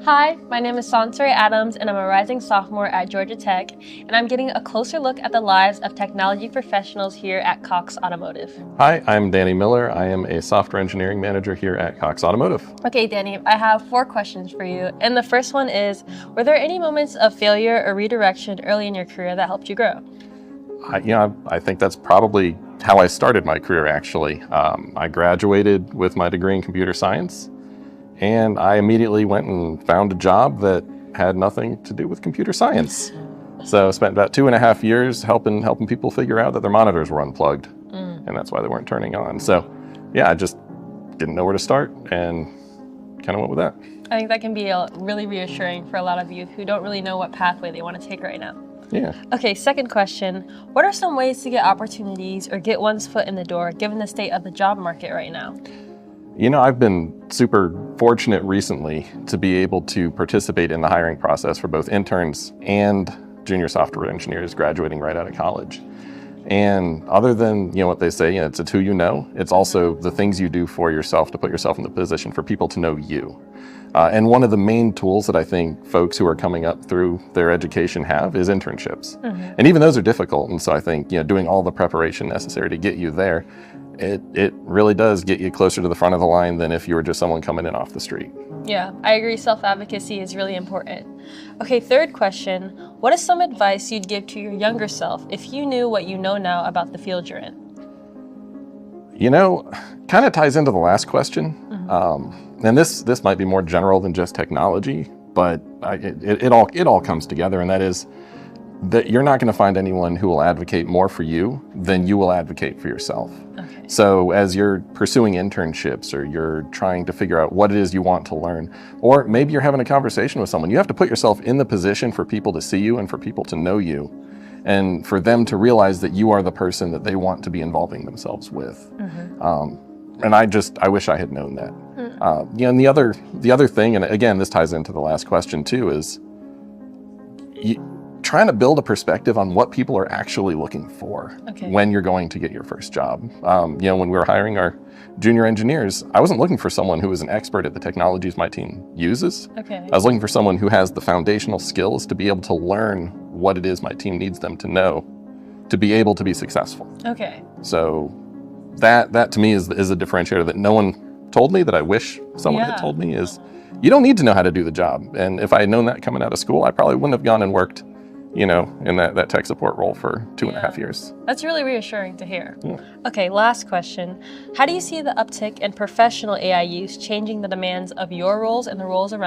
Hi, my name is Sansari Adams, and I'm a rising sophomore at Georgia Tech, and I'm getting a closer look at the lives of technology professionals here at Cox Automotive. Hi, I'm Danny Miller. I am a software engineering manager here at Cox Automotive. Okay, Danny, I have 4 questions for you, and the first one is, were there any moments of failure or redirection early in your career that helped you grow? I think that's probably how I started my career, actually. I graduated with my degree in computer science, and I immediately went and found a job that had nothing to do with computer science. So I spent about 2.5 years helping people figure out that their monitors were unplugged, and that's why they weren't turning on. So yeah, I just didn't know where to start and kind of went with that. I think that can be really reassuring for a lot of youth who don't really know what pathway they want to take right now. Yeah. Okay, second question. What are some ways to get opportunities or get one's foot in the door given the state of the job market right now? You know, I've been super fortunate recently to be able to participate in the hiring process for both interns and junior software engineers graduating right out of college. And other than, what they say, it's who you know, it's also the things you do for yourself to put yourself in the position for people to know you. And one of the main tools that I think folks who are coming up through their education have is internships. And even those are difficult. And so I think, doing all the preparation necessary to get you there, it really does get you closer to the front of the line than if you were just someone coming in off the street. Yeah, I agree. Self-advocacy is really important. Okay, third question. What is some advice you'd give to your younger self if you knew what you know now about the field you're in? Kind of ties into the last question. And this might be more general than just technology, but it all comes together, and that is that you're not going to find anyone who will advocate more for you than you will advocate for yourself. Okay. So as you're pursuing internships or you're trying to figure out what it is you want to learn, or maybe you're having a conversation with someone, you have to put yourself in the position for people to see you and for people to know you and for them to realize that you are the person that they want to be involving themselves with. And I wish I had known that. And the other thing, and again, this ties into the last question too, is trying to build a perspective on what people are actually looking for when you're going to get your first job. When we were hiring our junior engineers, I wasn't looking for someone who was an expert at the technologies my team uses. I was looking for someone who has the foundational skills to be able to learn what it is my team needs them to know to be able to be successful. So that to me is a differentiator that no one told me, that I wish someone had told me, is you don't need to know how to do the job. And if I had known that coming out of school, I probably wouldn't have gone and worked in that tech support role for 2.5 years. That's really reassuring to hear. Okay, last question. How do you see the uptick in professional AI use changing the demands of your roles and the roles around